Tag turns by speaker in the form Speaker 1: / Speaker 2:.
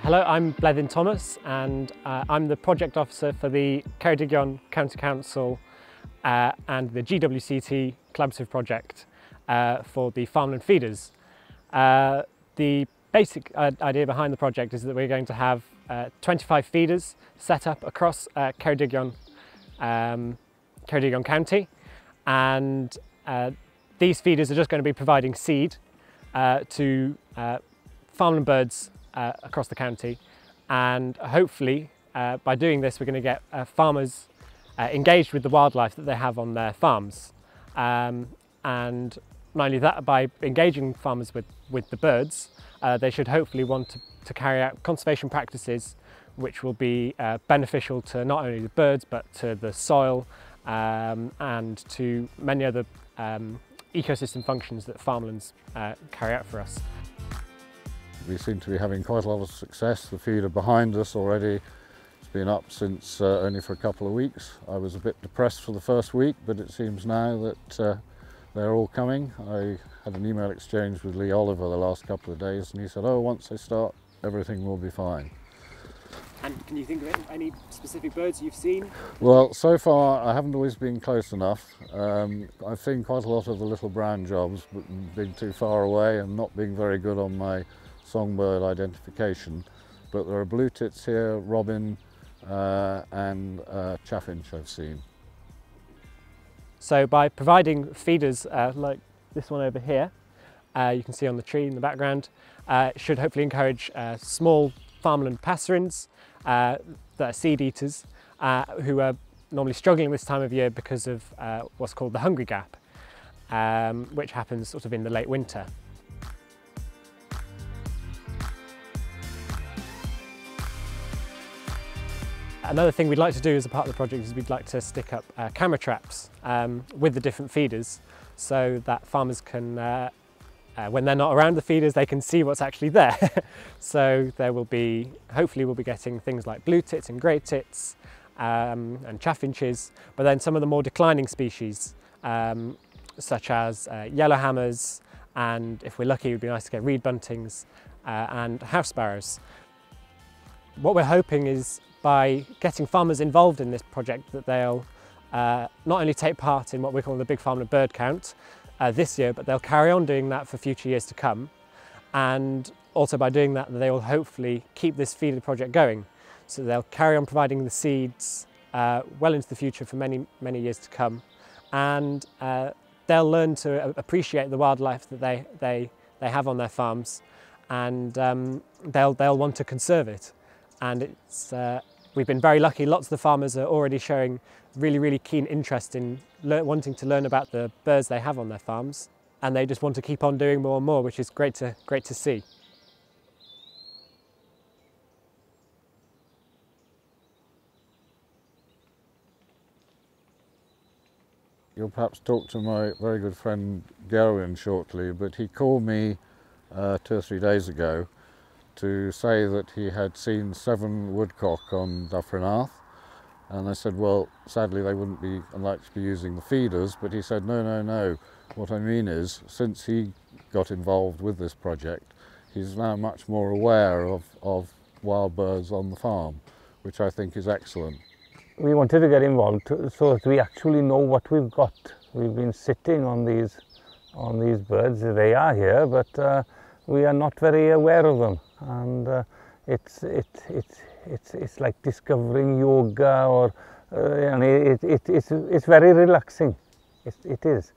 Speaker 1: Hello, I'm Blethyn Thomas and I'm the project officer for the Ceredigion County Council and the GWCT collaborative project for the Farmland feeders. The basic idea behind the project is that we're going to have 25 feeders set up across Ceredigion County, and these feeders are just going to be providing seed to farmland birds across the county, and hopefully by doing this we're going to get farmers engaged with the wildlife that they have on their farms, and not only that, by engaging farmers with the birds, they should hopefully want to carry out conservation practices which will be beneficial to not only the birds but to the soil and to many other ecosystem functions that farmlands carry out for us.
Speaker 2: We seem to be having quite a lot of success. The feeder behind us already, it's been up since only for a couple of weeks. I was a bit depressed for the first week, but it seems now that they're all coming. I had an email exchange with Lee Oliver the last couple of days, and he said, oh, once they start, everything will be fine.
Speaker 1: And can you think of any specific birds you've seen?
Speaker 2: Well, so far I haven't always been close enough. I've seen quite a lot of the little brown jobs, but being too far away and not being very good on my songbird identification. But there are blue tits here, robin and chaffinch I've seen.
Speaker 1: So by providing feeders like this one over here, you can see on the tree in the background, it should hopefully encourage small farmland passerines that are seed eaters who are normally struggling this time of year because of what's called the hungry gap, which happens sort of in the late winter. Another thing we'd like to do as a part of the project is we'd like to stick up camera traps with the different feeders, so that farmers can, when they're not around the feeders, they can see what's actually there. So there will be, hopefully we'll be getting things like blue tits and grey tits and chaffinches, but then some of the more declining species such as yellowhammers, and if we're lucky it would be nice to get reed buntings and house sparrows. What we're hoping is by getting farmers involved in this project that they'll not only take part in what we call the Big Farmland Bird Count this year, but they'll carry on doing that for future years to come. And also by doing that, they will hopefully keep this feeder project going. So they'll carry on providing the seeds well into the future for many, many years to come. And they'll learn to appreciate the wildlife that they have on their farms, and they'll want to conserve it. And it's, we've been very lucky. Lots of the farmers are already showing really keen interest in wanting to learn about the birds they have on their farms, and they just want to keep on doing more and more, which is great to see.
Speaker 2: You'll perhaps talk to my very good friend Gerwyn shortly, but he called me 2 or 3 days ago to say that he had seen 7 woodcock on Dyffryn, and I said, well, sadly they wouldn't be unlikely to be using the feeders, but he said, no, what I mean is, since he got involved with this project, he's now much more aware of wild birds on the farm, which I think is excellent.
Speaker 3: We wanted to get involved so that we actually know what we've got. We've been sitting on these birds. They are here, but we are not very aware of them, and it's like discovering yoga, or it's very relaxing. It is.